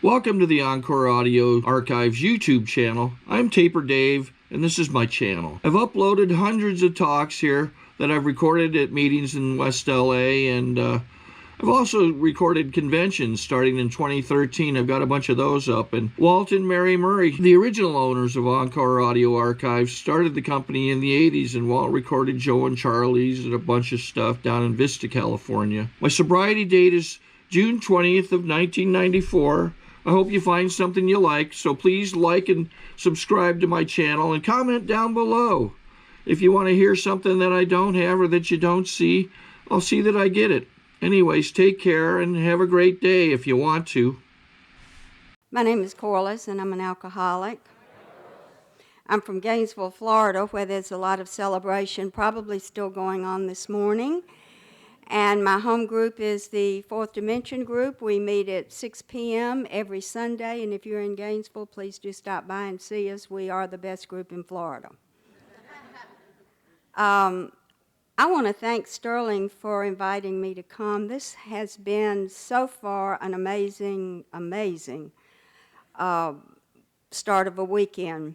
Welcome to the Encore Audio Archives YouTube channel. I'm Taper Dave, and this is my channel. I've uploaded hundreds of talks here that I've recorded at meetings in West LA, and I've also recorded conventions starting in 2013. I've got a bunch of those up. And Walt and Mary Murray, the original owners of Encore Audio Archives, started the company in the 80s, and Walt recorded Joe and Charlie's and a bunch of stuff down in Vista, California. My sobriety date is June 20th of 1994. I hope you find something you like, so please like and subscribe to my channel and comment down below. If you want to hear something that I don't have or that you don't see, I'll see that I get it. Anyways, take care and have a great day if you want to. My name is CORLISS, and I'm an alcoholic. I'm from Gainesville, Florida, where there's a lot of celebration, probably still going on this morning. And my home group is the Fourth Dimension group. We meet at 6 p.m. every Sunday, and if you're in Gainesville, please do stop by and see us. We are the best group in Florida. I want to thank Sterling for inviting me to come. This has been so far an amazing start of a weekend.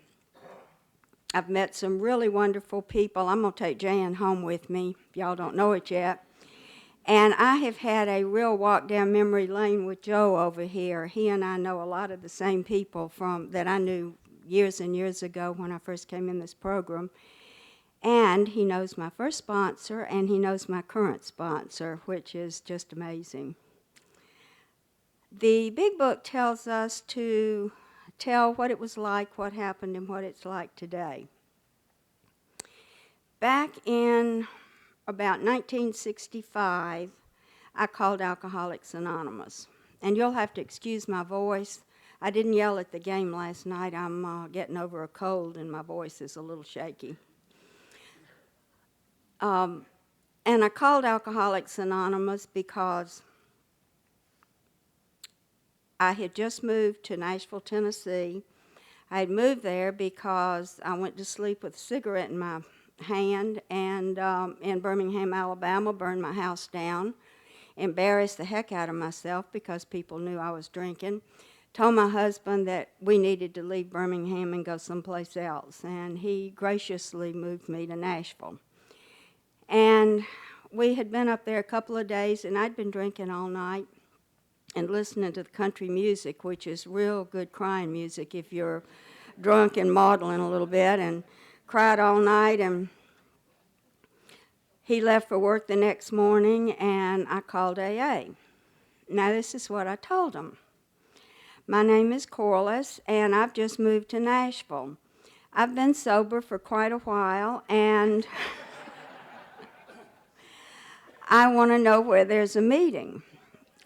I've met some really wonderful people. I'm going to take Jan home with me, if y'all don't know it yet. And I have had a real walk down memory lane with Joe over here. He and I know a lot of the same people that I knew years and years ago when I first came in this program. And he knows my first sponsor, and he knows my current sponsor, which is just amazing. The big book tells us to tell what it was like, what happened, and what it's like today. Back in about 1965, I called Alcoholics Anonymous. And you'll have to excuse my voice. I didn't yell at the game last night. I'm getting over a cold, and my voice is a little shaky. And I called Alcoholics Anonymous because I had just moved to Nashville, Tennessee. I had moved there because I went to sleep with a cigarette in my hand, and in Birmingham, Alabama, burned my house down, embarrassed the heck out of myself because people knew I was drinking, told my husband that we needed to leave Birmingham and go someplace else, and he graciously moved me to Nashville. And we had been up there a couple of days, and I'd been drinking all night and listening to the country music, which is real good crying music if you're drunk and maudlin a little bit, and cried all night. And he left for work the next morning, and I called AA. Now, this is what I told him. My name is CORLISS, and I've just moved to Nashville. I've been sober for quite a while, and I want to know where there's a meeting.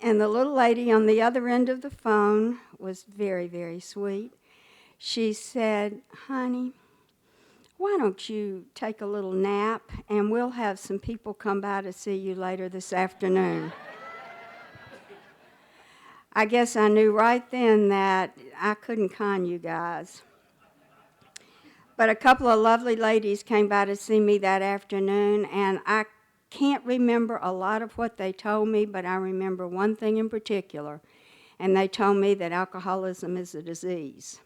And the little lady on the other end of the phone was very, very sweet. She said, "Honey, why don't you take a little nap, and we'll have some people come by to see you later this afternoon." I guess I knew right then that I couldn't con you guys. But a couple of lovely ladies came by to see me that afternoon, and I can't remember a lot of what they told me, but I remember one thing in particular, and they told me that alcoholism is a disease.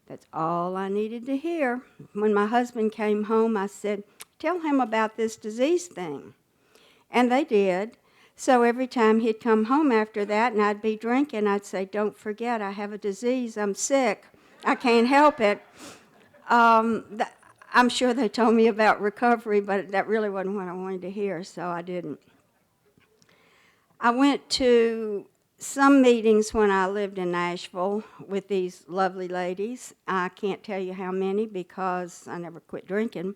That's all I needed to hear. When my husband came home, I said, "Tell him about this disease thing." And they did. So every time he'd come home after that and I'd be drinking, I'd say, "Don't forget, I have a disease. I'm sick. I can't help it." I'm sure they told me about recovery, but that really wasn't what I wanted to hear, so I didn't. I went to some meetings when I lived in Nashville with these lovely ladies. I can't tell you how many because I never quit drinking.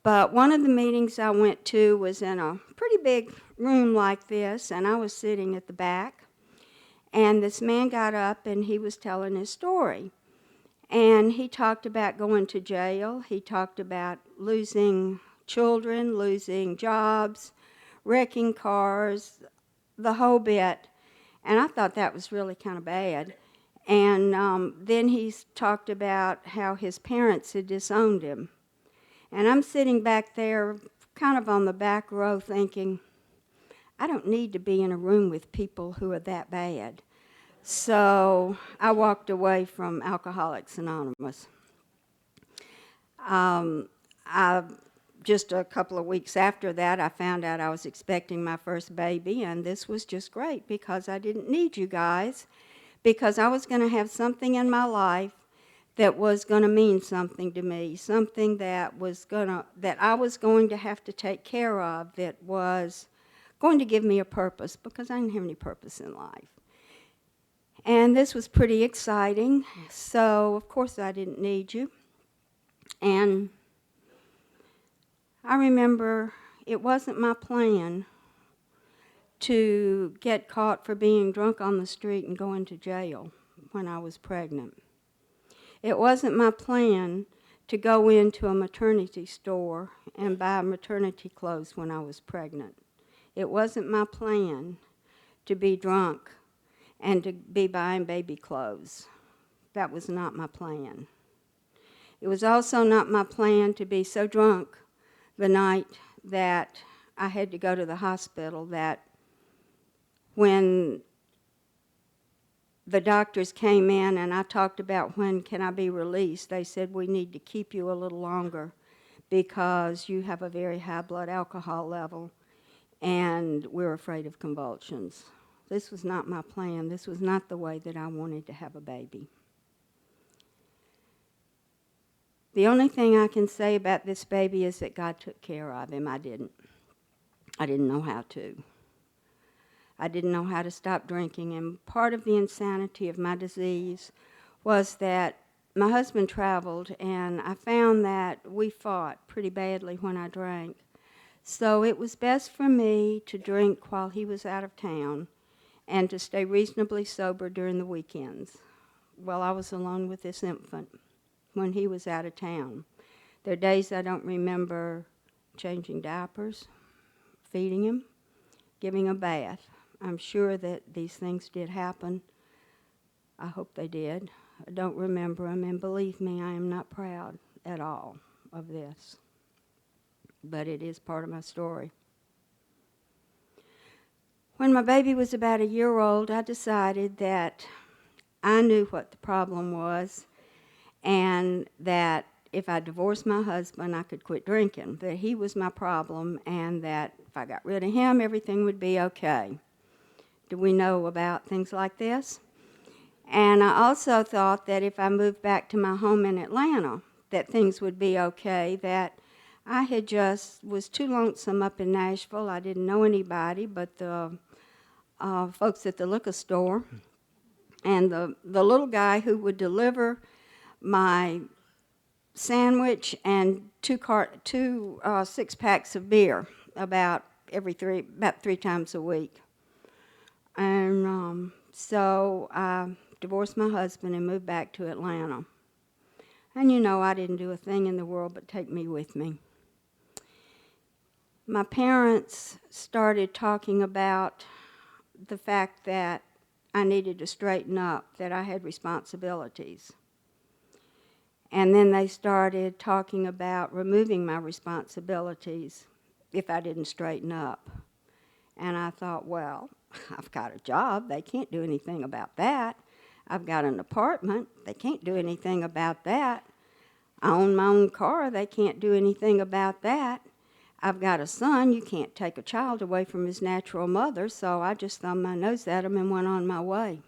But one of the meetings I went to was in a pretty big room like this, and I was sitting at the back. And this man got up, and he was telling his story. And he talked about going to jail. He talked about losing children, losing jobs, wrecking cars, the whole bit. And I thought that was really kind of bad. And then he talked about how his parents had disowned him. And I'm sitting back there kind of on the back row thinking, I don't need to be in a room with people who are that bad. So I walked away from Alcoholics Anonymous. Just a couple of weeks after that, I found out I was expecting my first baby, and this was just great because I didn't need you guys, because I was going to have something in my life that was going to mean something to me, something that I was going to have to take care of, that was going to give me a purpose, because I didn't have any purpose in life. And this was pretty exciting, so of course I didn't need you. And I remember it wasn't my plan to get caught for being drunk on the street and going to jail when I was pregnant. It wasn't my plan to go into a maternity store and buy maternity clothes when I was pregnant. It wasn't my plan to be drunk and to be buying baby clothes. That was not my plan. It was also not my plan to be so drunk the night that I had to go to the hospital, that when the doctors came in and I talked about when can I be released, they said, we need to keep you a little longer because you have a very high blood alcohol level and we're afraid of convulsions. This was not my plan. This was not the way that I wanted to have a baby. The only thing I can say about this baby is that God took care of him. I didn't know how to. I didn't know how to stop drinking, and part of the insanity of my disease was that my husband traveled, and I found that we fought pretty badly when I drank. So it was best for me to drink while he was out of town and to stay reasonably sober during the weekends. Well, I was alone with this infant when he was out of town. There are days I don't remember changing diapers, feeding him, giving a bath. I'm sure that these things did happen. I hope they did. I don't remember them, and believe me, I am not proud at all of this. But it is part of my story. When my baby was about a year old, I decided that I knew what the problem was, and that if I divorced my husband, I could quit drinking, that he was my problem, and that if I got rid of him, everything would be okay. Do we know about things like this? And I also thought that if I moved back to my home in Atlanta, that things would be okay, that I had just was too lonesome up in Nashville. I didn't know anybody but the folks at the liquor store, and the little guy who would deliver my sandwich and two 6-packs of beer about 3 times a week. And so I divorced my husband and moved back to Atlanta. And you know, I didn't do a thing in the world but take me with me. My parents started talking about the fact that I needed to straighten up, that I had responsibilities. And then they started talking about removing my responsibilities if I didn't straighten up. And I thought, well, I've got a job. They can't do anything about that. I've got an apartment. They can't do anything about that. I own my own car. They can't do anything about that. I've got a son. You can't take a child away from his natural mother. So I just thumbed my nose at him and went on my way.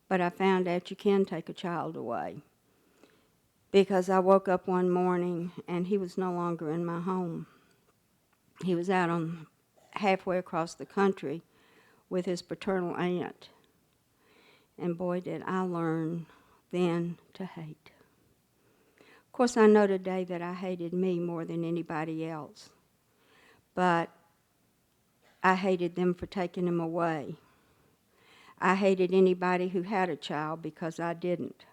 But I found out you can take a child away, because I woke up one morning and he was no longer in my home. He was out on halfway across the country with his paternal aunt. And boy, did I learn then to hate. Of course, I know today that I hated me more than anybody else. But I hated them for taking him away. I hated anybody who had a child because I didn't.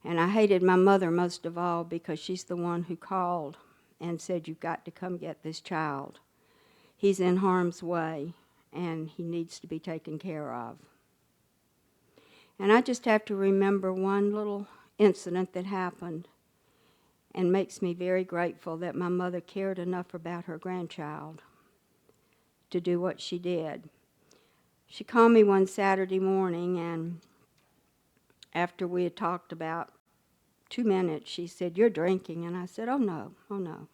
And I hated my mother most of all because she's the one who called and said, you've got to come get this child. He's in harm's way and he needs to be taken care of. And I just have to remember one little incident that happened, and makes me very grateful that my mother cared enough about her grandchild to do what she did. She called me one Saturday morning, and after we had talked about 2 minutes, she said, "You're drinking." And I said, "Oh, no, oh, no."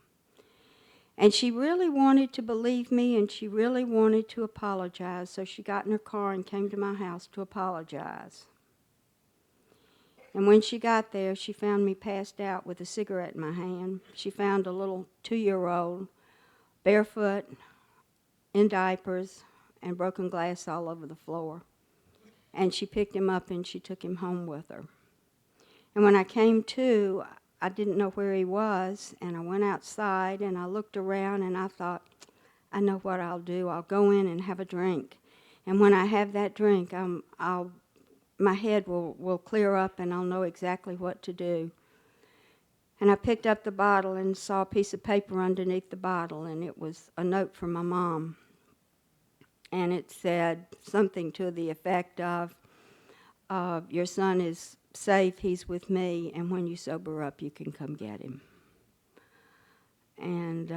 And she really wanted to believe me, and she really wanted to apologize, so she got in her car and came to my house to apologize. And when she got there, she found me passed out with a cigarette in my hand. She found a little 2-year-old, barefoot, in diapers, and broken glass all over the floor. And she picked him up and she took him home with her. And when I came to, I didn't know where he was, and I went outside and I looked around and I thought, I know what I'll do. I'll go in and have a drink. And when I have that drink, my head will clear up and I'll know exactly what to do. And I picked up the bottle and saw a piece of paper underneath the bottle, and it was a note from my mom. And it said something to the effect of, "Your son is safe, he's with me, and when you sober up, you can come get him." And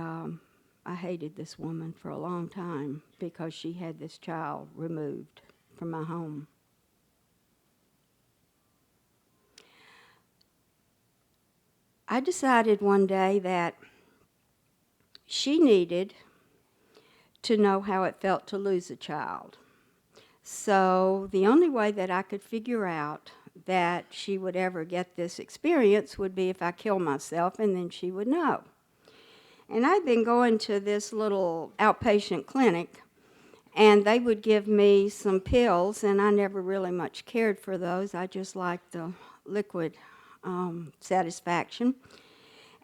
I hated this woman for a long time because she had this child removed from my home. I decided one day that she needed to know how it felt to lose a child. So the only way that I could figure out that she would ever get this experience would be if I killed myself, and then she would know. And I'd been going to this little outpatient clinic, and they would give me some pills, and I never really much cared for those. I just liked the liquid satisfaction.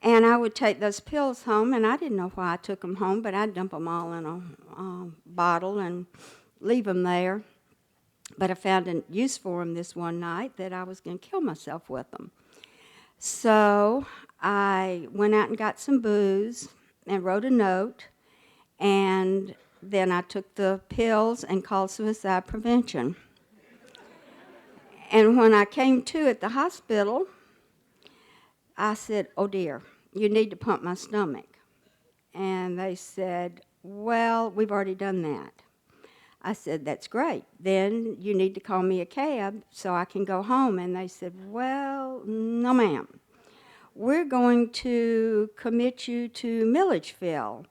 And I would take those pills home, and I didn't know why I took them home, but I'd dump them all in a bottle and leave them there. But I found a use for them this one night that I was going to kill myself with them. So I went out and got some booze and wrote a note, and then I took the pills and called suicide prevention. And when I came to at the hospital, I said, "Oh dear, you need to pump my stomach." And they said, "Well, we've already done that." I said, "That's great. Then you need to call me a cab so I can go home." And they said, "Well, no ma'am. We're going to commit you to Milledgeville."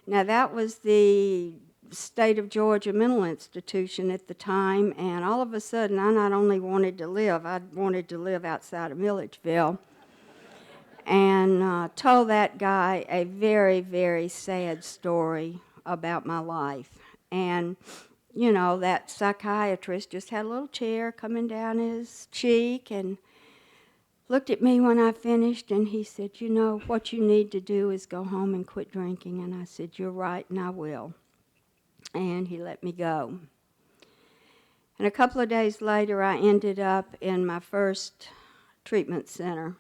Now that was the state of Georgia mental institution at the time, and all of a sudden I not only wanted to live, I wanted to live outside of Milledgeville. And told that guy a very, very sad story about my life. And, you know, that psychiatrist just had a little tear coming down his cheek and looked at me when I finished, and he said, "You know, what you need to do is go home and quit drinking." And I said, "You're right, and I will." And he let me go. And a couple of days later, I ended up in my first treatment center.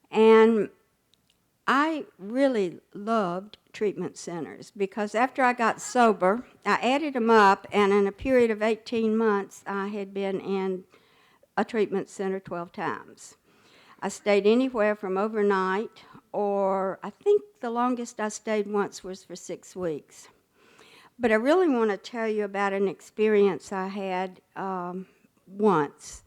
And I really loved treatment centers because after I got sober, I added them up, and in a period of 18 months, I had been in a treatment center 12 times. I stayed anywhere from overnight, or I think the longest I stayed once was for 6 weeks. But I really want to tell you about an experience I had once.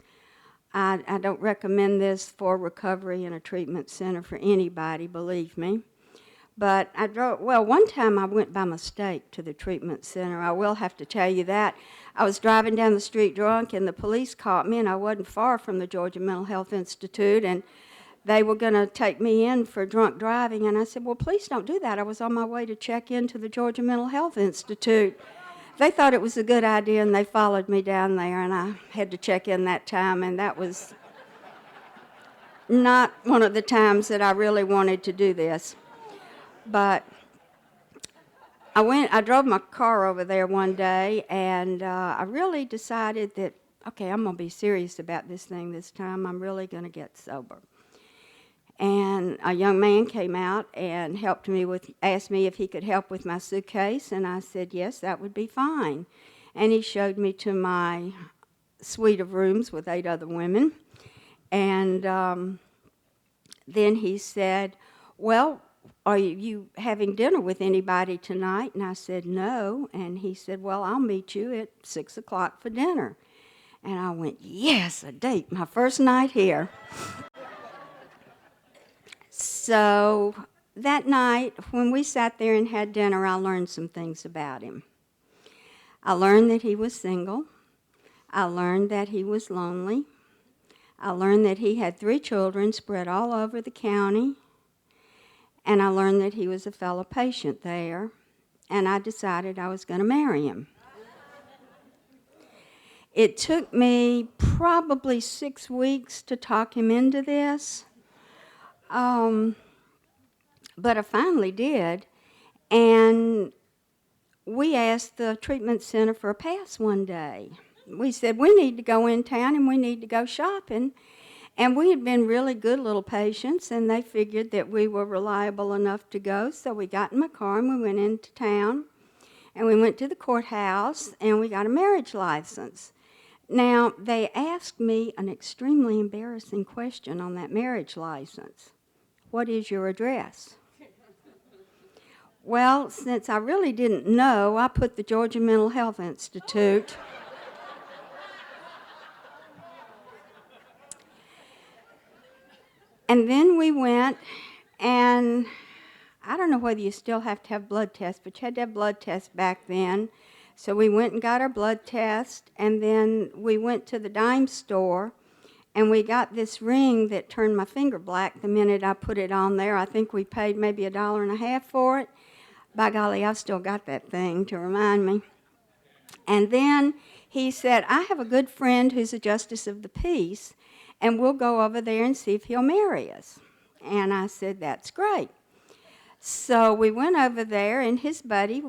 I don't recommend this for recovery in a treatment center for anybody, believe me. But one time I went by mistake to the treatment center. I will have to tell you that. I was driving down the street drunk, and the police caught me, and I wasn't far from the Georgia Mental Health Institute, and they were going to take me in for drunk driving. And I said, "Well, please don't do that. I was on my way to check into the Georgia Mental Health Institute." They thought it was a good idea, and they followed me down there, and I had to check in that time, and that was not one of the times that I really wanted to do this. But I drove my car over there one day, and I really decided that, okay, I'm going to be serious about this thing this time. I'm really going to get sober. And a young man came out and asked me if he could help with my suitcase, and I said, yes, that would be fine. And he showed me to my suite of rooms with 8 other women. And then he said, "Well, are you having dinner with anybody tonight? And I said, no. And he said, well, I'll meet you at 6 o'clock for dinner. And I went, yes, a date, my first night here. So that night, when we sat there and had dinner, I learned some things about him. I learned that he was single. I learned that he was lonely. I learned that he had 3 children spread all over the county. And I learned that he was a fellow patient there. And I decided I was going to marry him. It took me probably 6 weeks to talk him into this. But I finally did. And we asked the treatment center for a pass one day. We said, we need to go in town and we need to go shopping. And we had been really good little patients, and they figured that we were reliable enough to go. So we got in my car and we went into town. And we went to the courthouse and we got a marriage license. Now, they asked me an extremely embarrassing question on that marriage license. What is your address? Well, since I really didn't know, I put the Georgia Mental Health Institute. And then we went, and I don't know whether you still have to have blood tests, but you had to have blood tests back then. So we went and got our blood test, and then we went to the dime store, and we got this ring that turned my finger black the minute I put it on there. I think we paid maybe $1.50 for it. By golly, I've still got that thing to remind me. And then he said, I have a good friend who's a justice of the peace, and we'll go over there and see if he'll marry us. And I said, that's great. So we went over there, and his buddy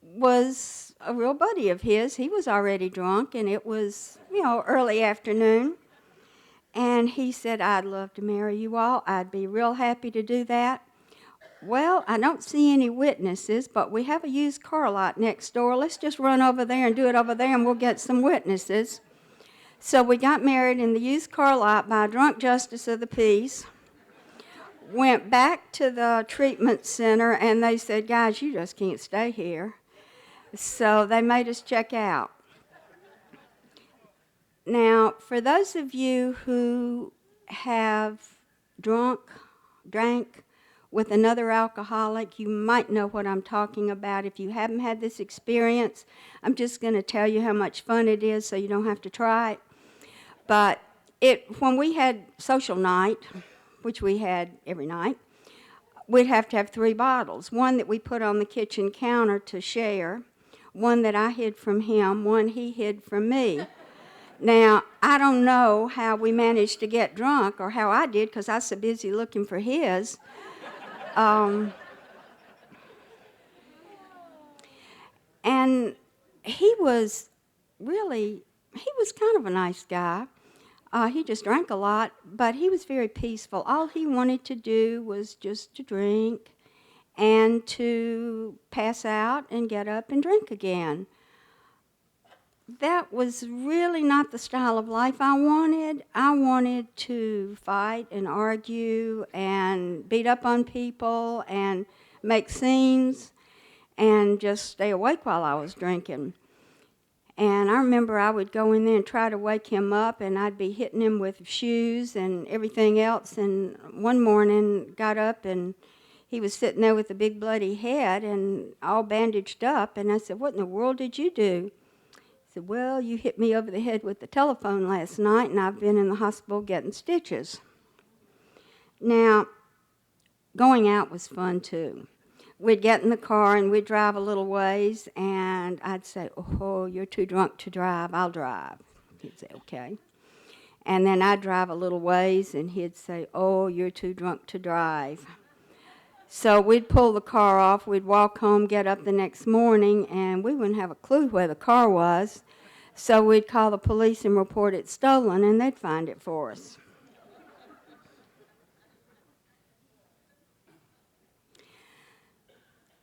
was a real buddy of his. He was already drunk, and it was, early afternoon. And he said, I'd love to marry you all. I'd be real happy to do that. Well, I don't see any witnesses, but we have a used car lot next door. Let's just run over there and do it over there, and we'll get some witnesses. So we got married in the used car lot by a drunk justice of the peace. Went back to the treatment center, and they said, guys, you just can't stay here. So they made us check out. Now, for those of you who have drank with another alcoholic, you might know what I'm talking about. If you haven't had this experience, I'm just going to tell you how much fun it is so you don't have to try it. But when we had social night, which we had every night, we'd have to have 3 bottles. One that we put on the kitchen counter to share, one that I hid from him, one he hid from me. Now, I don't know how we managed to get drunk or how I did because I was so busy looking for his. And he was kind of a nice guy. He just drank a lot, but he was very peaceful. All he wanted to do was just to drink and to pass out and get up and drink again. That was really not the style of life I wanted. I wanted to fight and argue and beat up on people and make scenes and just stay awake while I was drinking. And I remember I would go in there and try to wake him up, and I'd be hitting him with shoes and everything else. And one morning got up, and he was sitting there with a big bloody head and all bandaged up. And I said, what in the world did you do? He said, well, you hit me over the head with the telephone last night, and I've been in the hospital getting stitches. Now, going out was fun, too. We'd get in the car, and we'd drive a little ways, and I'd say, oh, you're too drunk to drive. I'll drive. He'd say, okay. And then I'd drive a little ways, and he'd say, oh, you're too drunk to drive. So we'd pull the car off, we'd walk home, get up the next morning, and we wouldn't have a clue where the car was. So we'd call the police and report it stolen, and they'd find it for us.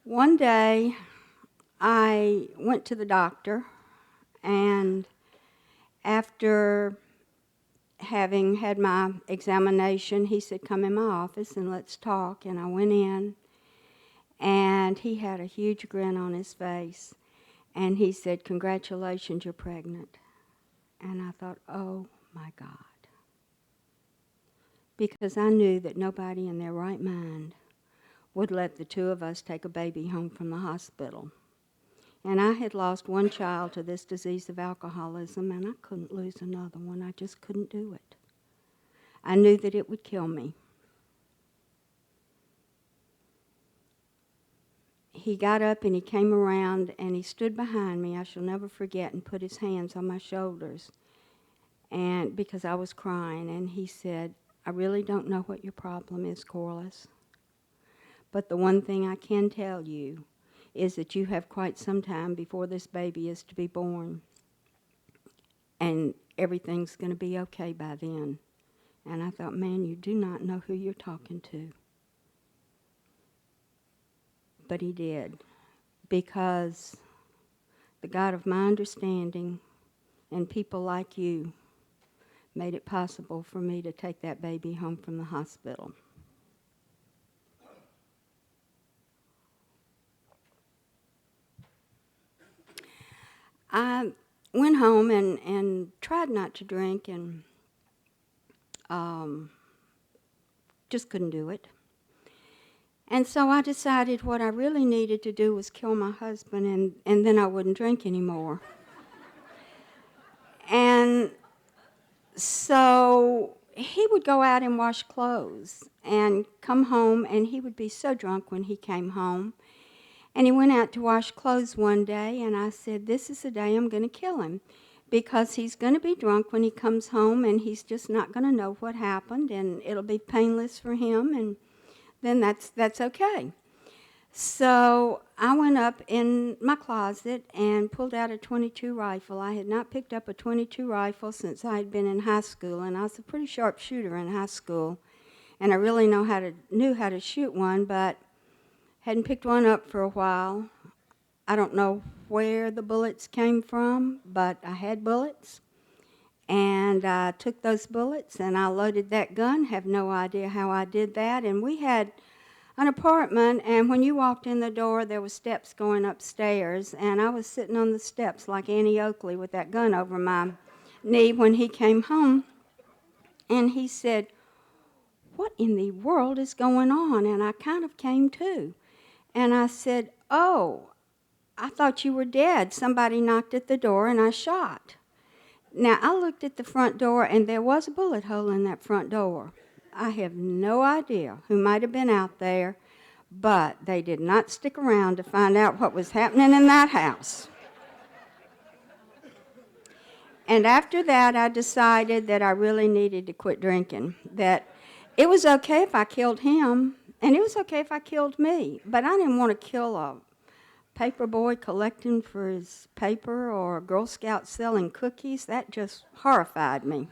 One day, I went to the doctor, and after having had my examination, he said, come in my office and let's talk. And I went in, And he had a huge grin on his face. And he said, "Congratulations, you're pregnant." And I thought, oh my God. Because I knew that nobody in their right mind would let the two of us take a baby home from the hospital. And I had lost one child to this disease of alcoholism, and I couldn't lose another one. I just couldn't do it. I knew that it would kill me. He got up and he came around and he stood behind me, I shall never forget, and put his hands on my shoulders, and because I was crying, and he said, "I really don't know what your problem is, Corliss, but the one thing I can tell you is that you have quite some time before this baby is to be born, and everything's going to be okay by then." And I thought, man, you do not know who you're talking to. But he did, because the God of my understanding and people like you made it possible for me to take that baby home from the hospital. I went home and tried not to drink, and just couldn't do it. And so I decided what I really needed to do was kill my husband, and then I wouldn't drink anymore. And so he would go out and wash clothes and come home, and he would be so drunk when he came home. And he went out to wash clothes one day, and I said, "This is the day I'm going to kill him, because he's going to be drunk when he comes home, and he's just not going to know what happened, and it'll be painless for him, and then that's okay." So I went up in my closet and pulled out a .22 rifle. I had not picked up a .22 rifle since I had been in high school, and I was a pretty sharp shooter in high school, and I really knew how to shoot one, but hadn't picked one up for a while. I don't know where the bullets came from, but I had bullets, and I took those bullets and I loaded that gun. Have no idea how I did that. And we had an apartment, and when you walked in the door, there were steps going upstairs, and I was sitting on the steps like Annie Oakley with that gun over my knee when he came home, and he said, "What in the world is going on?" And I kind of came to, and I said, "Oh, I thought you were dead. Somebody knocked at the door and I shot." Now, I looked at the front door, and there was a bullet hole in that front door. I have no idea who might have been out there, but they did not stick around to find out what was happening in that house. And after that, I decided that I really needed to quit drinking, that it was okay if I killed him, and it was okay if I killed me, but I didn't want to kill a paper boy collecting for his paper or a Girl Scout selling cookies. That just horrified me.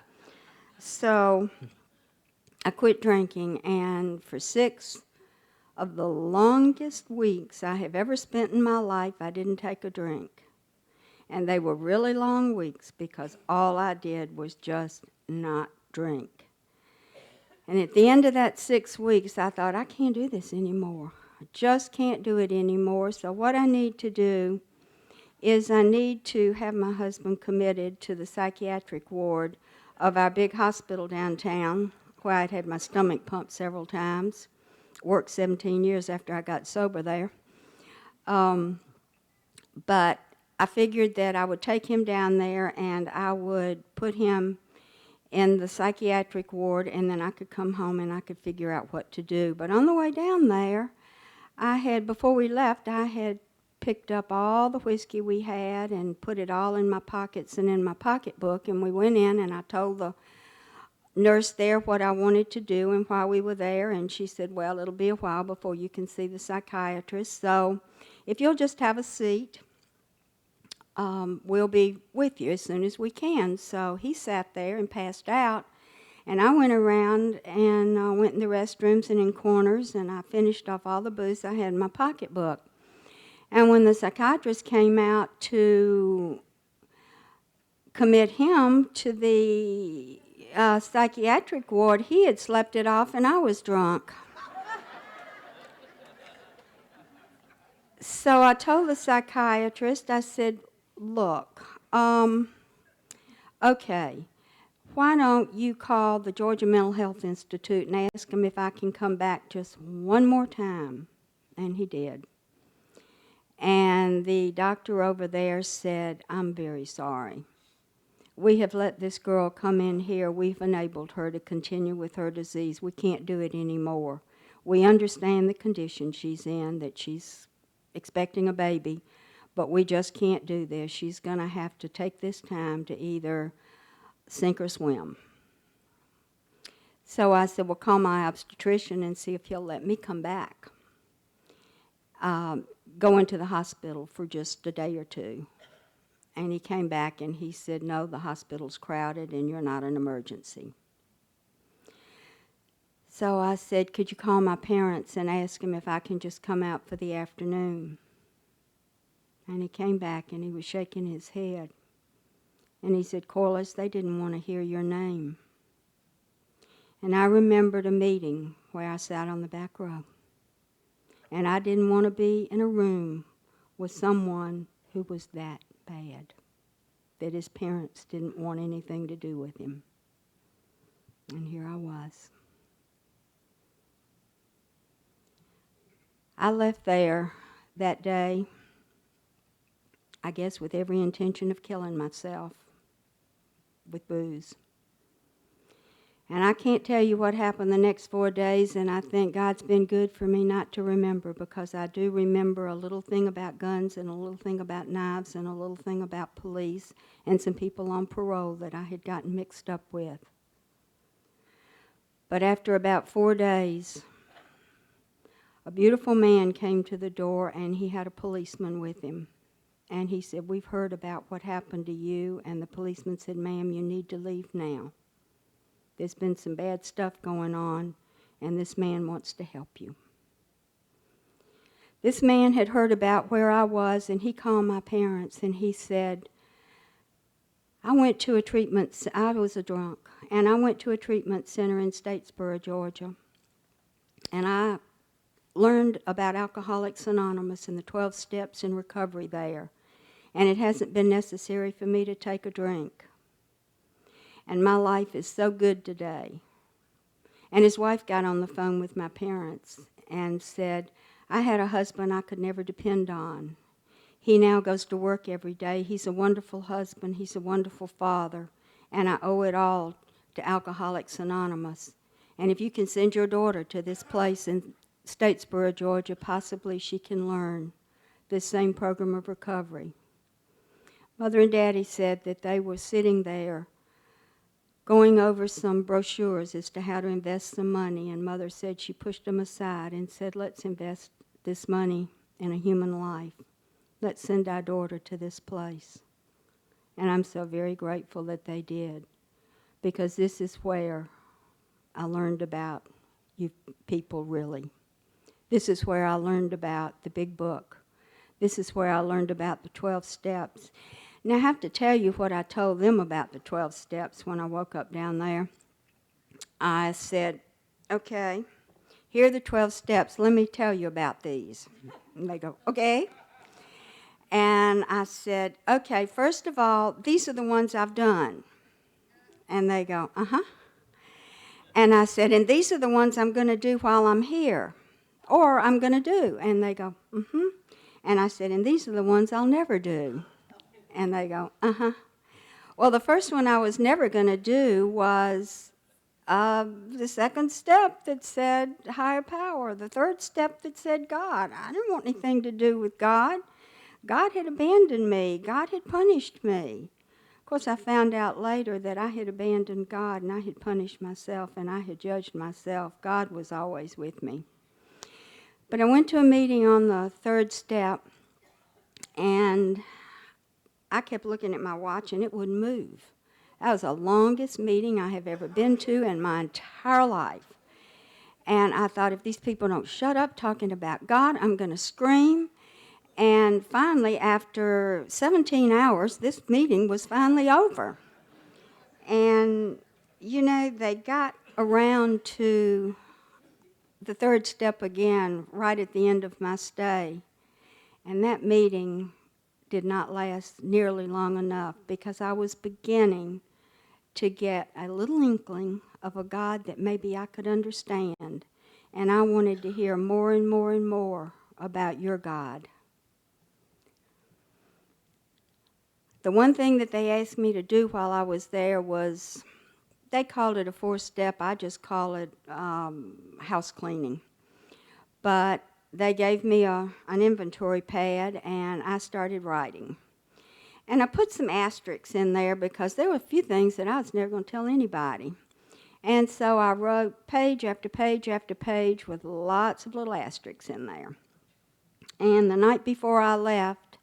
So I quit drinking, and for 6 of the longest weeks I have ever spent in my life, I didn't take a drink. And they were really long weeks because all I did was just not drink. And at the end of that 6 weeks, I thought, I can't do this anymore. I just can't do it anymore. So what I need to do is I need to have my husband committed to the psychiatric ward of our big hospital downtown, where I'd had my stomach pumped several times. Worked 17 years after I got sober there. But I figured that I would take him down there and I would put him in the psychiatric ward, and then I could come home and I could figure out what to do. But on the way down there, before we left, I had picked up all the whiskey we had and put it all in my pockets and in my pocketbook, and we went in and I told the nurse there what I wanted to do and why we were there, and she said, "Well, it'll be a while before you can see the psychiatrist, so if you'll just have a seat, we'll be with you as soon as we can." So he sat there and passed out, and I went around and went in the restrooms and in corners, and I finished off all the booze I had in my pocketbook. And when the psychiatrist came out to commit him to the psychiatric ward, he had slept it off and I was drunk. So I told the psychiatrist, I said, look, okay, why don't you call the Georgia Mental Health Institute and ask them if I can come back just one more time? And he did. And the doctor over there said, I'm very sorry. We have let this girl come in here. We've enabled her to continue with her disease. We can't do it anymore. We understand the condition she's in, that she's expecting a baby, but we just can't do this. She's going to have to take this time to either sink or swim. So I said, well, call my obstetrician and see if he'll let me come back. Go into the hospital for just a day or two. And he came back and he said, no, the hospital's crowded and you're not an emergency. So I said, could you call my parents and ask them if I can just come out for the afternoon? And he came back and he was shaking his head. And he said, Corliss, they didn't want to hear your name. And I remembered a meeting where I sat on the back row. And I didn't want to be in a room with someone who was that bad, that his parents didn't want anything to do with him. And here I was. I left there that day, I guess with every intention of killing myself with booze. And I can't tell you what happened the next 4 days, and I think God's been good for me not to remember, because I do remember a little thing about guns and a little thing about knives and a little thing about police and some people on parole that I had gotten mixed up with. But after about 4 days, a beautiful man came to the door, and he had a policeman with him. And he said, we've heard about what happened to you. And the policeman said, ma'am, you need to leave now. There's been some bad stuff going on, and this man wants to help you. This man had heard about where I was, and he called my parents, and he said, I was a drunk, and I went to a treatment center in Statesboro, Georgia, and I learned about Alcoholics Anonymous and the 12 steps in recovery there, and it hasn't been necessary for me to take a drink. And my life is so good today. And his wife got on the phone with my parents and said, I had a husband I could never depend on. He now goes to work every day. He's a wonderful husband. He's a wonderful father. And I owe it all to Alcoholics Anonymous. And if you can send your daughter to this place in Statesboro, Georgia, possibly she can learn this same program of recovery. Mother and Daddy said that they were sitting there going over some brochures as to how to invest some money, and Mother said she pushed them aside and said, let's invest this money in a human life. Let's send our daughter to this place. And I'm so very grateful that they did, because this is where I learned about you people really. This is where I learned about the big book. This is where I learned about the 12 steps. Now, I have to tell you what I told them about the 12 steps when I woke up down there. I said, okay, here are the 12 steps. Let me tell you about these. And they go, okay. And I said, okay, first of all, these are the ones I've done. And they go, uh-huh. And I said, and these are the ones I'm going to do while I'm here, or I'm going to do. And they go, mm-hmm. And I said, and these are the ones I'll never do. And they go, uh-huh. Well, the first one I was never going to do was the second step that said higher power, the third step that said God. I didn't want anything to do with God. God had abandoned me. God had punished me. Of course, I found out later that I had abandoned God and I had punished myself and I had judged myself. God was always with me. But I went to a meeting on the third step, and I kept looking at my watch and it wouldn't move. That was the longest meeting I have ever been to in my entire life. And I thought, if these people don't shut up talking about God, I'm going to scream. And finally, after 17 hours, this meeting was finally over. And, you know, they got around to the third step again right at the end of my stay. And that meeting did not last nearly long enough because I was beginning to get a little inkling of a God that maybe I could understand. And I wanted to hear more and more and more about your God. The one thing that they asked me to do while I was there was, they called it a 4-step. I just call it house cleaning. But they gave me an inventory pad, and I started writing. And I put some asterisks in there because there were a few things that I was never going to tell anybody. And so I wrote page after page after page with lots of little asterisks in there. And the night before I left,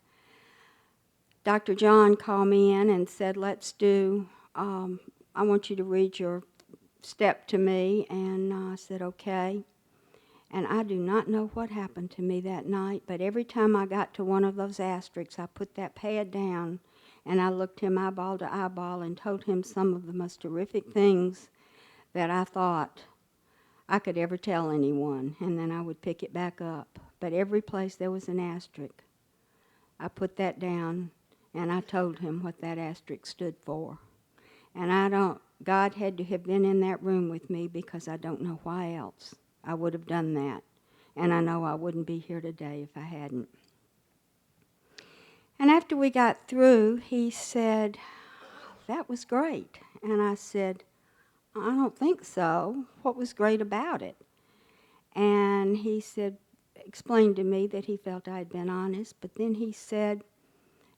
Dr. John called me in and said, let's do, I want you to read your step to me. And I said, okay. And I do not know what happened to me that night, but every time I got to one of those asterisks, I put that pad down and I looked him eyeball to eyeball and told him some of the most terrific things that I thought I could ever tell anyone, and then I would pick it back up. But every place there was an asterisk, I put that down and I told him what that asterisk stood for. And God had to have been in that room with me because I don't know why else I would have done that. And I know I wouldn't be here today if I hadn't. And after we got through, he said, that was great. And I said, I don't think so. What was great about it? And he said, explained to me that he felt I had been honest. But then he said,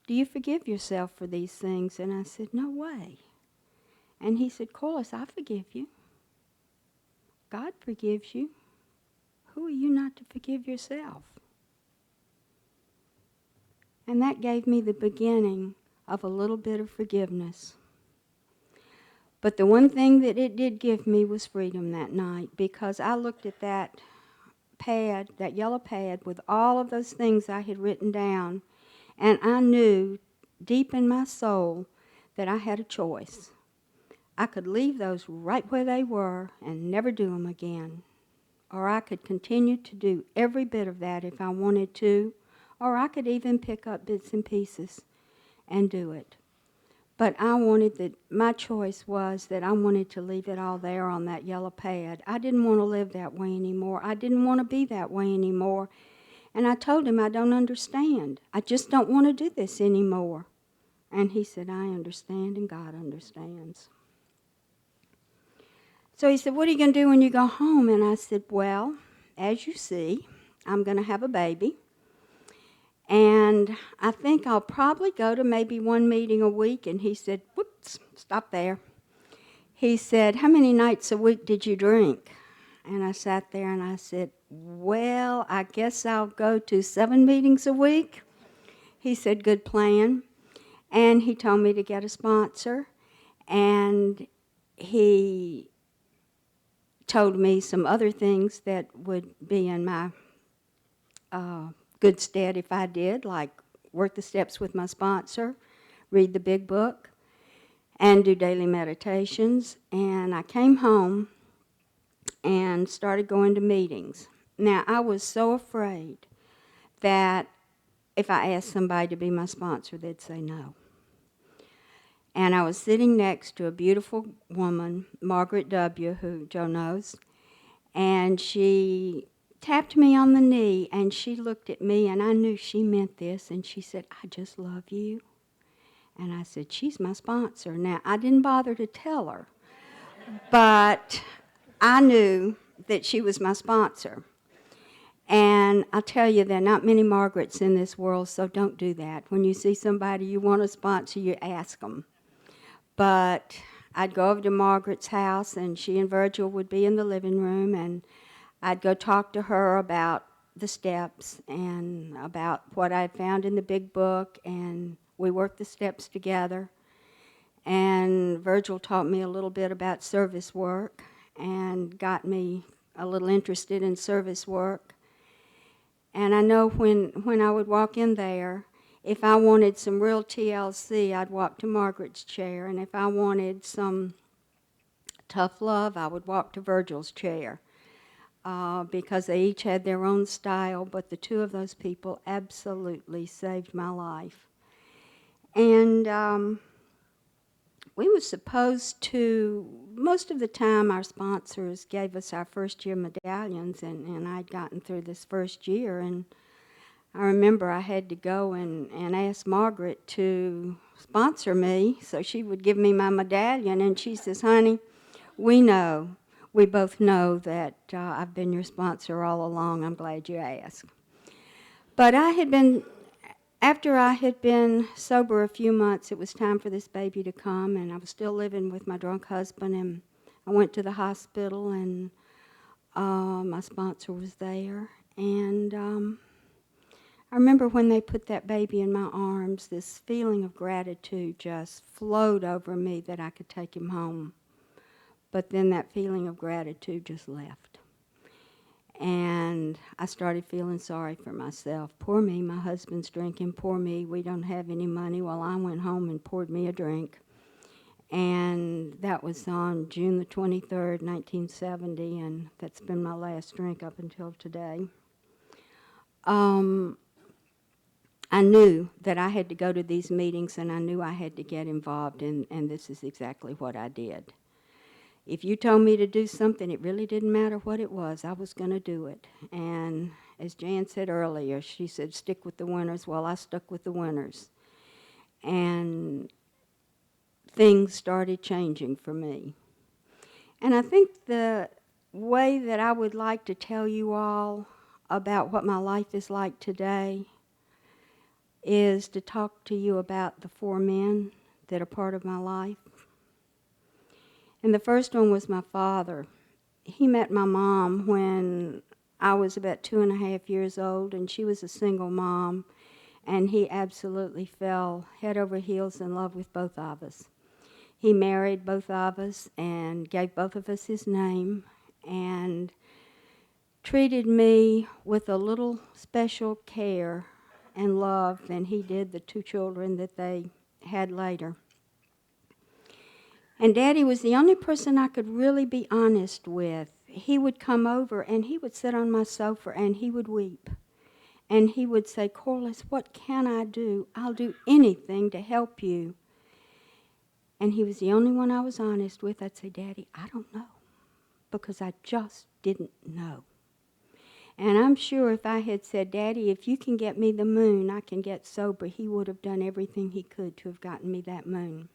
do you forgive yourself for these things? And I said, no way. And he said, CORLISS, I forgive you. God forgives you. Who are you not to forgive yourself? And that gave me the beginning of a little bit of forgiveness. But the one thing that it did give me was freedom that night, because I looked at that pad, that yellow pad, with all of those things I had written down, and I knew deep in my soul that I had a choice. I could leave those right where they were and never do them again. Or I could continue to do every bit of that if I wanted to, or I could even pick up bits and pieces and do it. But my choice was that I wanted to leave it all there on that yellow pad. I didn't want to live that way anymore. I didn't want to be that way anymore. And I told him, I don't understand. I just don't want to do this anymore. And he said, I understand and God understands. So he said, what are you going to do when you go home? And I said, well, as you see, I'm going to have a baby. And I think I'll probably go to maybe one meeting a week. And he said, whoops, stop there. He said, how many nights a week did you drink? And I sat there and I said, well, I guess I'll go to 7 meetings a week. He said, good plan. And he told me to get a sponsor. And he told me some other things that would be in my good stead if I did, like work the steps with my sponsor, read the big book, and do daily meditations. And I came home and started going to meetings. Now, I was so afraid that if I asked somebody to be my sponsor, they'd say no. And I was sitting next to a beautiful woman, Margaret W., who Joe knows, and she tapped me on the knee, and she looked at me, and I knew she meant this, and she said, I just love you. And I said, she's my sponsor. Now, I didn't bother to tell her, but I knew that she was my sponsor. And I'll tell you, there are not many Margarets in this world, so don't do that. When you see somebody you want to sponsor, you ask them. But I'd go over to Margaret's house, and she and Virgil would be in the living room, and I'd go talk to her about the steps and about what I found in the big book, and we worked the steps together. And Virgil taught me a little bit about service work and got me a little interested in service work. And I know when I would walk in there, if I wanted some real TLC, I'd walk to Margaret's chair. And if I wanted some tough love, I would walk to Virgil's chair. because they each had their own style, but the two of those people absolutely saved my life. And we were supposed to, most of the time our sponsors gave us our first year medallions, and I'd gotten through this first year, and I remember I had to go and ask Margaret to sponsor me so she would give me my medallion, and she says, honey, we both know that I've been your sponsor all along. I'm glad you asked. But after I had been sober a few months, it was time for this baby to come, and I was still living with my drunk husband, and I went to the hospital, and my sponsor was there, and I remember when they put that baby in my arms, this feeling of gratitude just flowed over me that I could take him home. But then that feeling of gratitude just left. And I started feeling sorry for myself. Poor me, my husband's drinking. Poor me, we don't have any money. Well, I went home and poured me a drink. And that was on June the 23rd, 1970, and that's been my last drink up until today. I knew that I had to go to these meetings, and I knew I had to get involved, and this is exactly what I did. If you told me to do something, it really didn't matter what it was. I was going to do it. And as Jan said earlier, she said, stick with the winners. Well, I stuck with the winners. And things started changing for me. And I think the way that I would like to tell you all about what my life is like today is to talk to you about the four men that are part of my life. And the first one was my father. He met my mom when I was about 2.5 years old, and she was a single mom, and he absolutely fell head over heels in love with both of us. He married both of us and gave both of us his name and treated me with a little special care and love than he did the two children that they had later. And Daddy was the only person I could really be honest with. He would come over and he would sit on my sofa and he would weep. And he would say, Corliss, what can I do? I'll do anything to help you. And he was the only one I was honest with. I'd say, Daddy, I don't know, because I just didn't know. And I'm sure if I had said, Daddy, if you can get me the moon, I can get sober, he would have done everything he could to have gotten me that moon.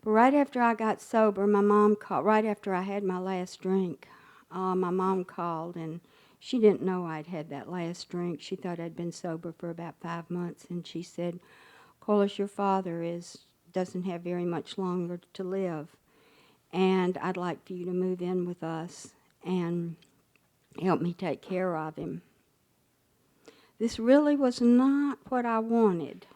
But right after I got sober, my mom called. Right after I had my last drink, my mom called, and she didn't know I'd had that last drink. She thought I'd been sober for about 5 months, and she said, Corliss, your father doesn't have very much longer to live, and I'd like for you to move in with us and help me take care of him. This really was not what I wanted,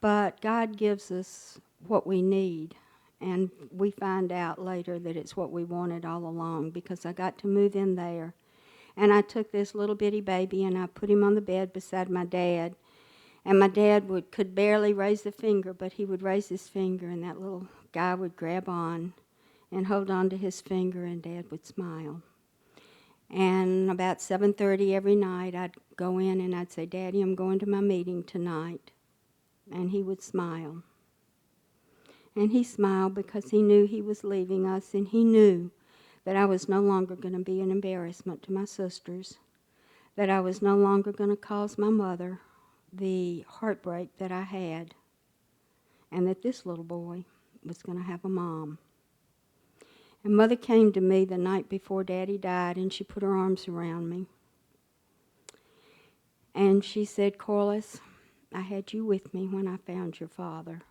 but God gives us what we need, and we find out later that it's what we wanted all along, because I got to move in there, and I took this little bitty baby and I put him on the bed beside my dad, and my dad could barely raise a finger, but he would raise his finger, and that little guy would grab on and hold on to his finger, and Dad would smile. And about 7:30 every night, I'd go in and I'd say, Daddy, I'm going to my meeting tonight. And he would smile. And he smiled because he knew he was leaving us, and he knew that I was no longer going to be an embarrassment to my sisters, that I was no longer going to cause my mother the heartbreak that I had, and that this little boy was going to have a mom. And Mother came to me the night before Daddy died, and she put her arms around me. And she said, Corliss, I had you with me when I found your father.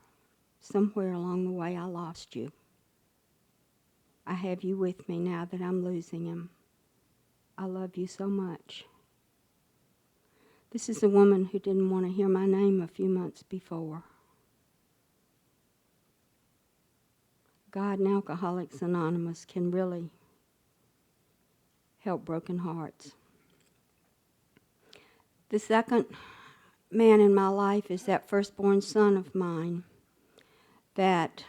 Somewhere along the way I lost you. I have you with me now that I'm losing him. I love you so much. This is a woman who didn't want to hear my name a few months before. God and Alcoholics Anonymous can really help broken hearts. The second man in my life is that firstborn son of mine that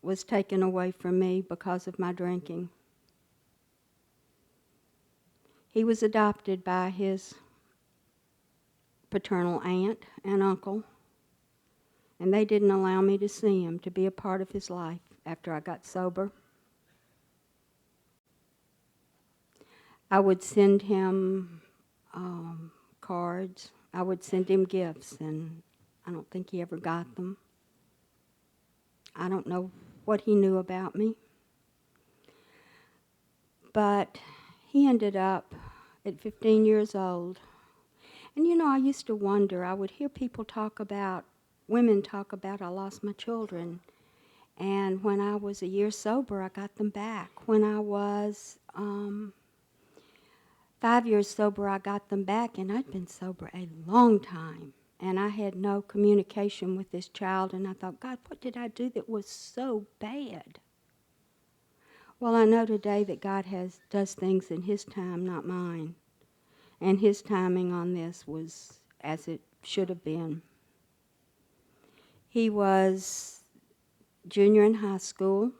was taken away from me because of my drinking. He was adopted by his paternal aunt and uncle, and they didn't allow me to see him, to be a part of his life after I got sober. I would send him cards. I would send him gifts, and I don't think he ever got them. I don't know what he knew about me. But he ended up at 15 years old. And you know, I used to wonder, I would hear people talk about, women talk about, I lost my children. And when I was a year sober, I got them back. When I was 5 years sober, I got them back, and I'd been sober a long time. And I had no communication with this child, and I thought, God, what did I do that was so bad? Well, I know today that God does things in His time, not mine. And His timing on this was as it should have been. He was junior in high school,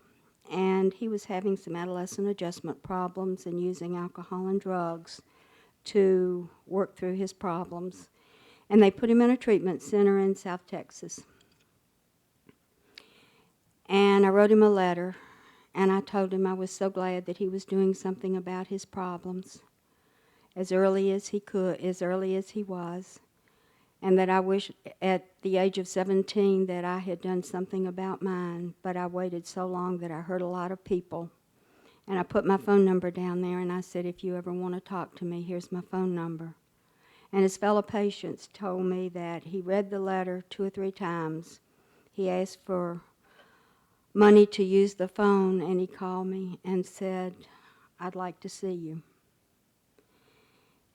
and he was having some adolescent adjustment problems and using alcohol and drugs to work through his problems. And they put him in a treatment center in South Texas. And I wrote him a letter, and I told him I was so glad that he was doing something about his problems as early as he could, as early as he was, and that I wish at the age of 17 that I had done something about mine, but I waited so long that I hurt a lot of people. And I put my phone number down there, and I said, if you ever want to talk to me, here's my phone number. And his fellow patients told me that he read the letter 2 or 3 times. He asked for money to use the phone, and he called me and said, I'd like to see you.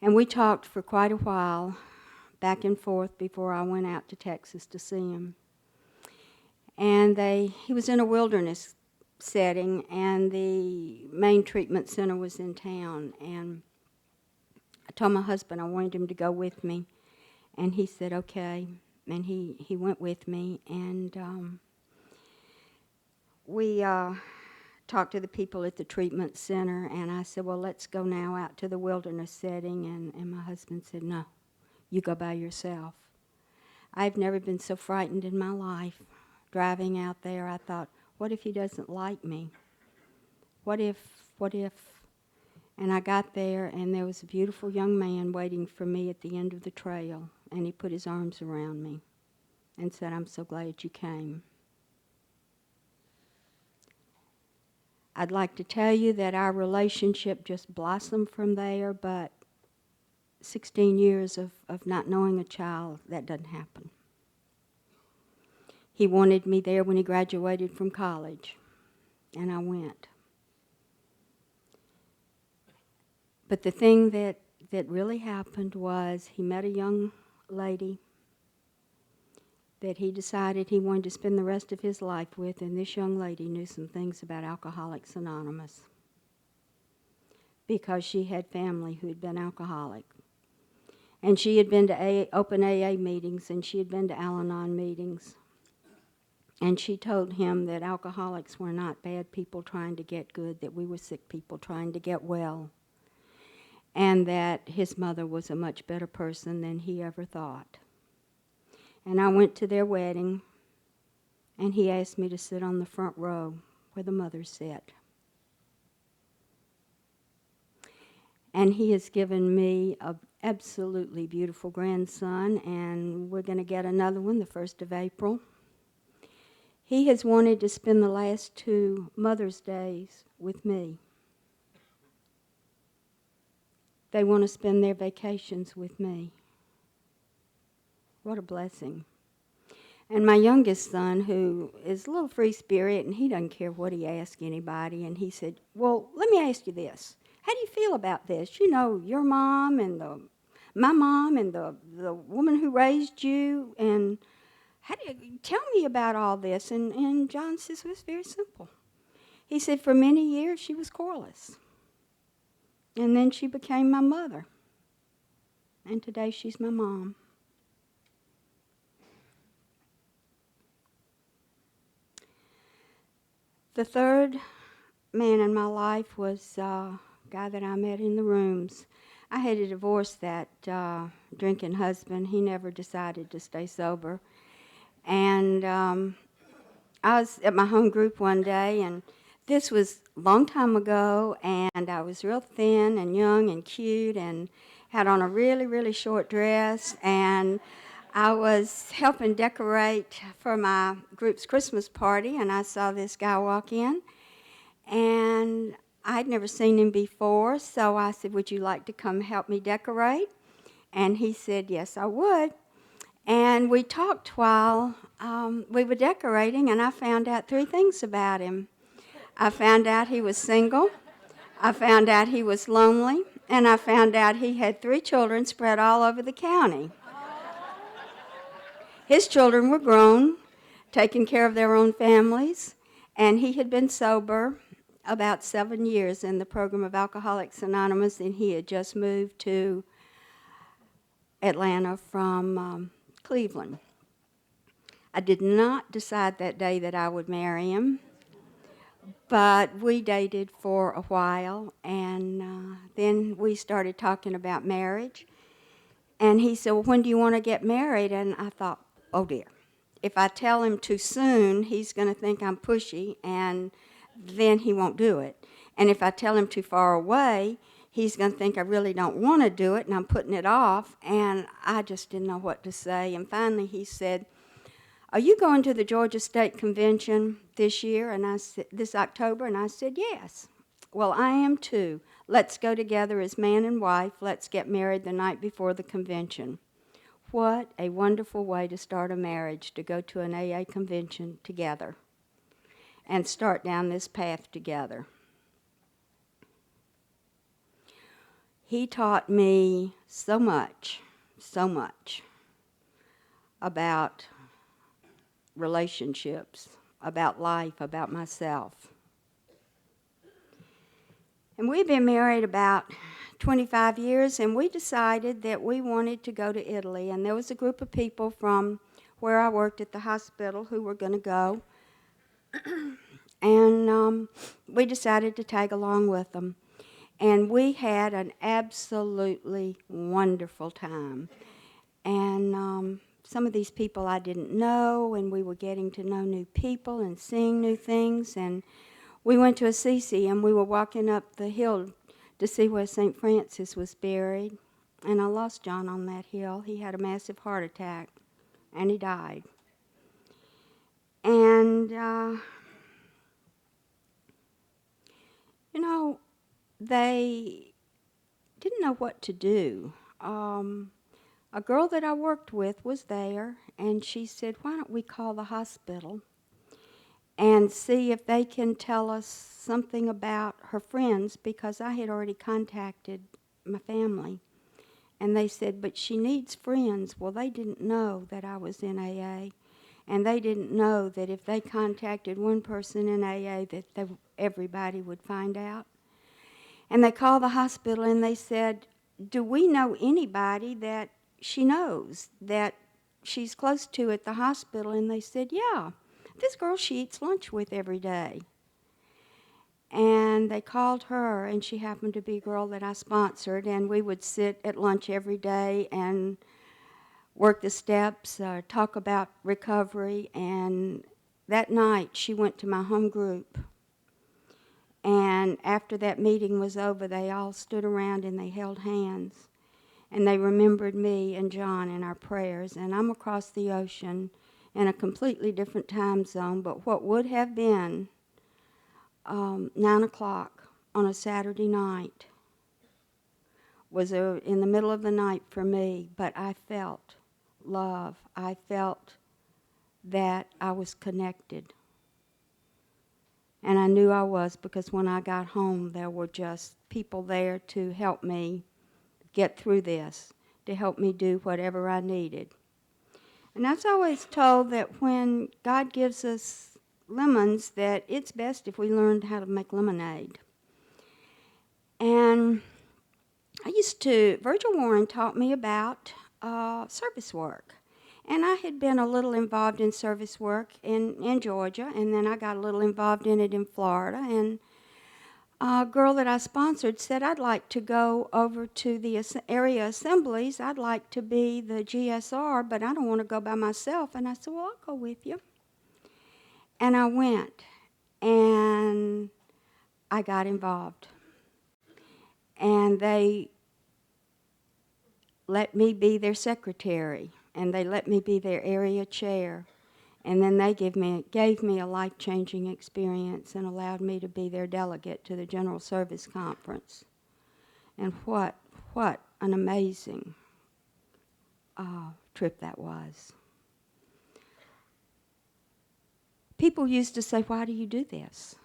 And we talked for quite a while, back and forth, before I went out to Texas to see him. And he was in a wilderness setting, and the main treatment center was in town. And I told my husband I wanted him to go with me, and he said, okay. And he went with me, and we talked to the people at the treatment center, and I said, well, let's go now out to the wilderness setting. And my husband said, no, you go by yourself. I've never been so frightened in my life. Driving out there, I thought, what if he doesn't like me? What if? And I got there, and there was a beautiful young man waiting for me at the end of the trail, and he put his arms around me and said, I'm so glad you came. I'd like to tell you that our relationship just blossomed from there, but 16 years of not knowing a child, that doesn't happen. He wanted me there when he graduated from college, and I went. But the thing that really happened was he met a young lady that he decided he wanted to spend the rest of his life with, and this young lady knew some things about Alcoholics Anonymous because she had family who had been alcoholic. And she had been to open AA meetings, and she had been to Al-Anon meetings. And she told him that alcoholics were not bad people trying to get good, that we were sick people trying to get well, and that his mother was a much better person than he ever thought. And I went to their wedding, and he asked me to sit on the front row where the mother sat. And he has given me an absolutely beautiful grandson, and we're going to get another one the 1st of April. He has wanted to spend the last 2 Mother's Days with me. They want to spend their vacations with me. What a blessing. And my youngest son, who is a little free spirit, and he doesn't care what he asks anybody, and he said, well, let me ask you this. How do you feel about this? You know, your mom and my mom and the woman who raised you, and how do you tell me about all this? And John says, well, it's very simple. He said, for many years she was CORLISS. And then she became my mother. And today she's my mom. The third man in my life was guy that I met in the rooms. I had to divorce that drinking husband. He never decided to stay sober. And I was at my home group one day, and this was a long time ago, and I was real thin and young and cute and had on a really, really short dress, and I was helping decorate for my group's Christmas party, and I saw this guy walk in, and I'd never seen him before, so I said, "Would you like to come help me decorate?" And he said, "Yes, I would." And we talked while we were decorating, and I found out 3 things about him. I found out he was single, I found out he was lonely, and I found out he had 3 children spread all over the county. His children were grown, taking care of their own families, and he had been sober about 7 years in the program of Alcoholics Anonymous, and he had just moved to Atlanta from Cleveland. I did not decide that day that I would marry him, but we dated for a while, and then we started talking about marriage. And he said, "Well, when do you want to get married?" And I thought, oh dear, if I tell him too soon, he's going to think I'm pushy, and then he won't do it. And if I tell him too far away, he's going to think I really don't want to do it, and I'm putting it off, and I just didn't know what to say. And finally he said, "Are you going to the Georgia State Convention this year?" And I said, "This October?" And I said, "Yes." "Well, I am too. Let's go together as man and wife. Let's get married the night before the convention." What a wonderful way to start a marriage, to go to an AA convention together and start down this path together. He taught me so much about relationships, about life, about myself. And we've been married about 25 years, and we decided that we wanted to go to Italy. And there was a group of people from where I worked at the hospital who were going to go. And we decided to tag along with them. And we had an absolutely wonderful time. And some of these people I didn't know, and we were getting to know new people and seeing new things. And we went to Assisi, and we were walking up the hill to see where St. Francis was buried. And I lost John on that hill. He had a massive heart attack, and he died. And, you know, they didn't know what to do. A girl that I worked with was there, and she said, "Why don't we call the hospital and see if they can tell us something about her friends," because I had already contacted my family. And they said, "But she needs friends." Well, they didn't know that I was in AA, and they didn't know that if they contacted one person in AA that everybody would find out. And they called the hospital, and they said, "Do we know anybody that she knows, that she's close to at the hospital?" And they said, "Yeah, this girl she eats lunch with every day." And they called her, and she happened to be a girl that I sponsored, and we would sit at lunch every day and work the steps, talk about recovery. And that night she went to my home group. And after that meeting was over, they all stood around and they held hands. And they remembered me and John in our prayers. And I'm across the ocean in a completely different time zone, but what would have been 9 o'clock on a Saturday night was in the middle of the night for me, but I felt love. I felt that I was connected. And I knew I was, because when I got home, there were just people there to help me get through this, to help me do whatever I needed. And I was always told that when God gives us lemons, that it's best if we learned how to make lemonade. And Virgil Warren taught me about service work. And I had been a little involved in service work in Georgia, and then I got a little involved in it in Florida. And A girl that I sponsored said, I'd like to go over to the area assemblies. I'd like to be the GSR, but I don't want to go by myself. And I said, well, I'll go with you. And I went, and I got involved. And they let me be their secretary, and they let me be their area chair. And then they gave me a life-changing experience and allowed me to be their delegate to the General Service Conference. And what an amazing trip that was. People used to say, why do you do this?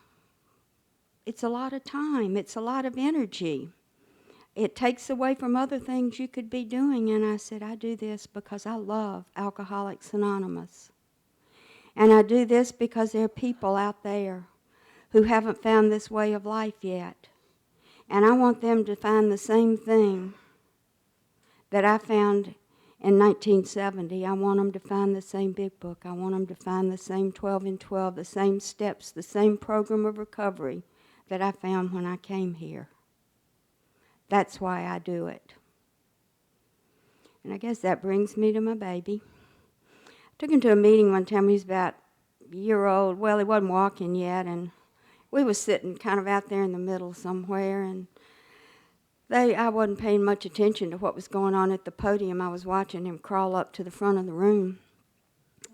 It's a lot of time. It's a lot of energy. It takes away from other things you could be doing. And I said, I do this because I love Alcoholics Anonymous. And I do this because there are people out there who haven't found this way of life yet. And I want them to find the same thing that I found in 1970. I want them to find the same big book. I want them to find the same 12 and 12, the same steps, the same program of recovery that I found when I came here. That's why I do it. And I guess that brings me to my baby. I took him to a meeting one time. He was about a year old. Well, he wasn't walking yet, and we was sitting kind of out there in the middle somewhere, and I wasn't paying much attention to what was going on at the podium. I was watching him crawl up to the front of the room,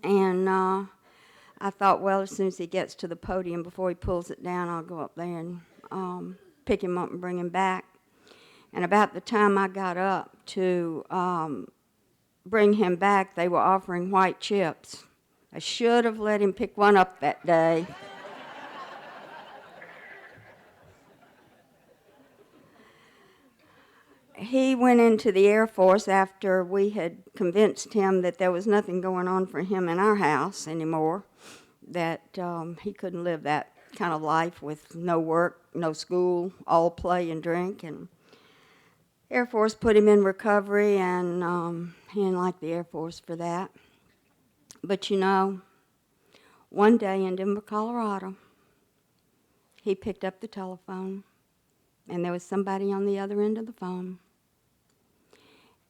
and I thought, well, as soon as he gets to the podium, before he pulls it down, I'll go up there and pick him up and bring him back. And about the time I got up to bring him back, they were offering white chips. I should have let him pick one up that day. He went into the Air Force after we had convinced him that there was nothing going on for him in our house anymore, that he couldn't live that kind of life with no work, no school, all play and drink. And Air Force put him in recovery, and he didn't like the Air Force for that. But you know, one day in Denver, Colorado, he picked up the telephone, and there was somebody on the other end of the phone.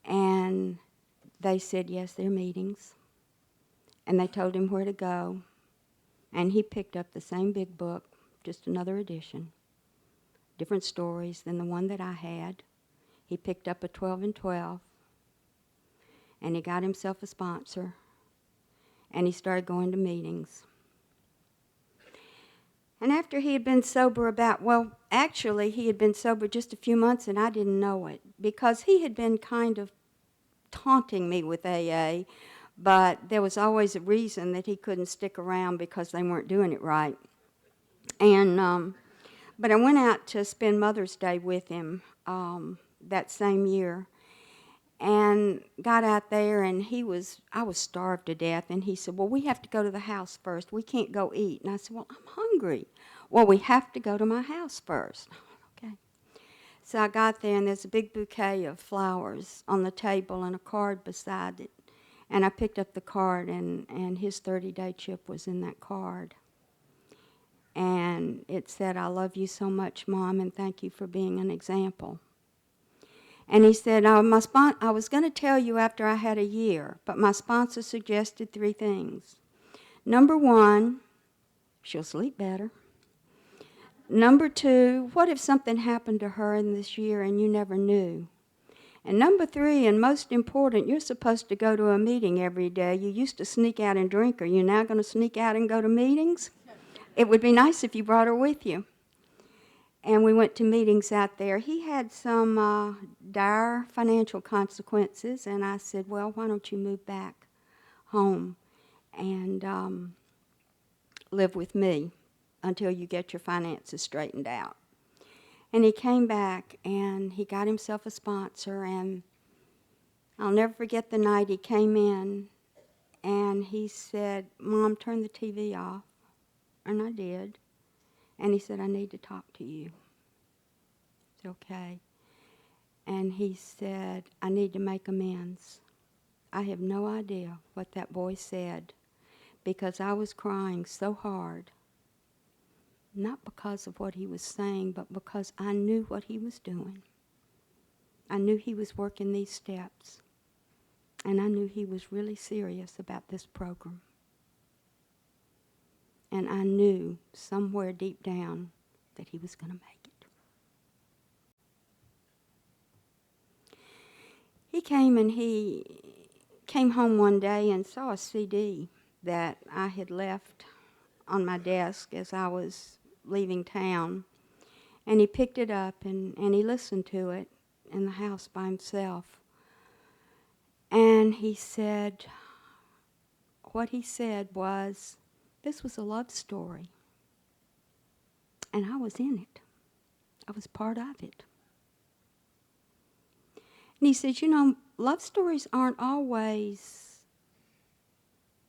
And they said, yes, there are meetings. And they told him where to go. And he picked up the same big book, just another edition, different stories than the one that I had. He picked up a 12 and 12, and he got himself a sponsor, and he started going to meetings. And after he had been sober actually he had been sober just a few months, and I didn't know it, because he had been kind of taunting me with AA, but there was always a reason that he couldn't stick around because they weren't doing it right. And but I went out to spend Mother's Day with him that same year, and got out there, and I was starved to death, and he said, well, we have to go to the house first. We can't go eat. And I said, well, I'm hungry. Well, we have to go to my house first. Okay. So I got there, and there's a big bouquet of flowers on the table and a card beside it. And I picked up the card, and his 30-day chip was in that card. And it said, I love you so much, Mom, and thank you for being an example. And he said, I was going to tell you after I had a year, but my sponsor suggested 3 things. Number 1, she'll sleep better. Number 2, what if something happened to her in this year and you never knew? And number 3, and most important, you're supposed to go to a meeting every day. You used to sneak out and drink. Are you now going to sneak out and go to meetings? It would be nice if you brought her with you. And we went to meetings out there. He had some dire financial consequences, and I said, well, why don't you move back home and live with me until you get your finances straightened out? And he came back, and he got himself a sponsor, and I'll never forget the night he came in, and he said, Mom, turn the TV off. And I did. And he said, I need to talk to you. It's okay. And he said, I need to make amends. I have no idea what that boy said, because I was crying so hard. not because of what he was saying, but because I knew what he was doing. I knew he was working these steps, and I knew he was really serious about this program. And I knew somewhere deep down that he was going to make it. He came home one day and saw a CD that I had left on my desk as I was leaving town. And he picked it up and he listened to it in the house by himself. And he said, what he said was, this was a love story. And I was in it. I was part of it. And he said, you know, love stories aren't always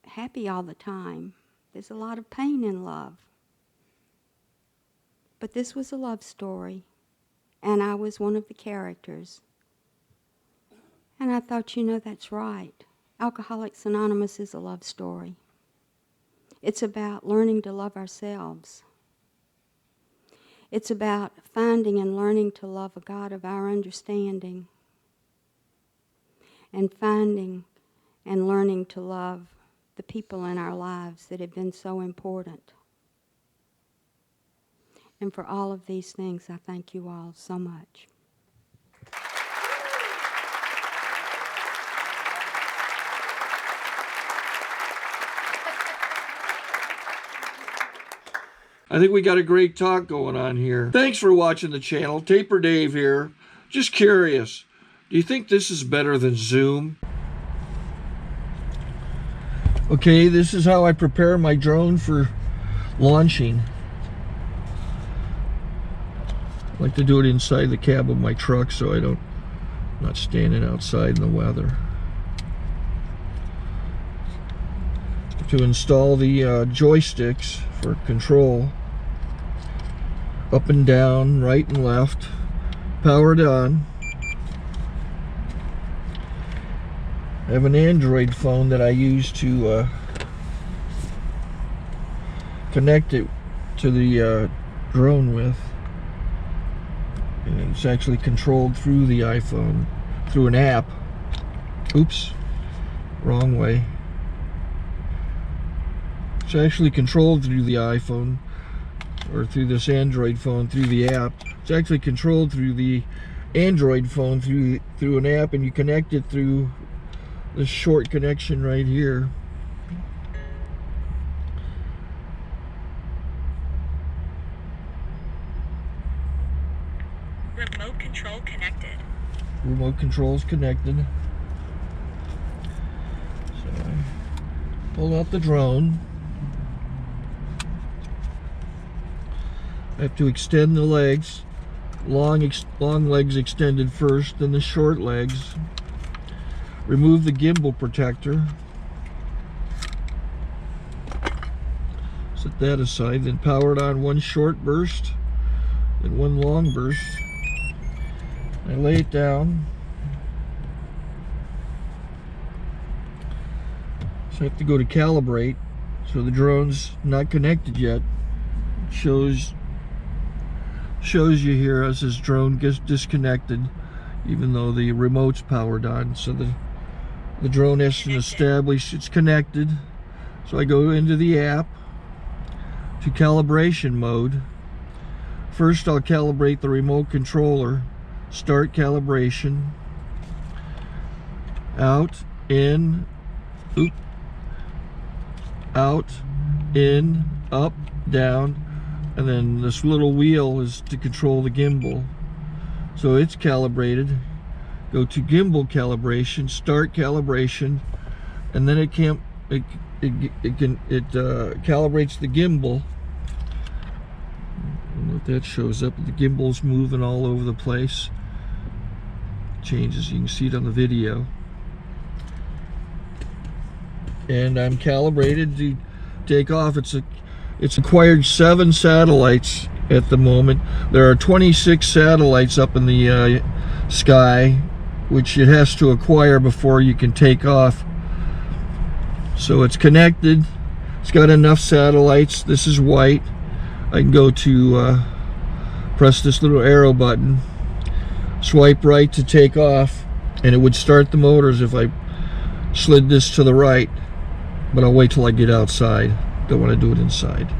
happy all the time. There's a lot of pain in love. But this was a love story, and I was one of the characters. And I thought, you know, that's right. Alcoholics Anonymous is a love story. It's about learning to love ourselves. It's about finding and learning to love a God of our understanding, and finding and learning to love the people in our lives that have been so important. And for all of these things, I thank you all so much. I think we got a great talk going on here. Thanks for watching the channel. Taper Dave here. Just curious, do you think this is better than Zoom? Okay, this is how I prepare my drone for launching. I like to do it inside the cab of my truck so I'm not standing outside in the weather. To install the joysticks for control, up and down, right and left, powered on. I have an Android phone that I use to connect it to the drone with. And it's actually controlled through the iPhone, through an app. Oops, wrong way. It's actually controlled through the iPhone, or through this Android phone, through the app. It's actually controlled through the Android phone, through an app, and you connect it through this short connection right here. Remote control connected. Remote control's connected. So I pull out the drone. I have to extend the legs. Long legs extended first, then the short legs. Remove the gimbal protector. Set that aside, then power it on one short burst, then one long burst. I lay it down. So I have to go to calibrate. So the drone's not connected yet. It shows you here as this drone gets disconnected, even though the remote's powered on. So the drone has to establish it's connected. So I go into the app to calibration mode. First I'll calibrate the remote controller. Start calibration. Out, in, out, in, up, down, and then this little wheel is to control the gimbal. So it's calibrated. Go to gimbal calibration, start calibration, and then it calibrates the gimbal. And if that shows up, the gimbal's moving all over the place. Changes, you can see it on the video. And I'm calibrated to take off. It's acquired 7 satellites at the moment. There are 26 satellites up in the sky, which it has to acquire before you can take off. So it's connected. It's got enough satellites. This is white. I can go to press this little arrow button, swipe right to take off, and it would start the motors if I slid this to the right, but I'll wait till I get outside. Don't want to do it inside.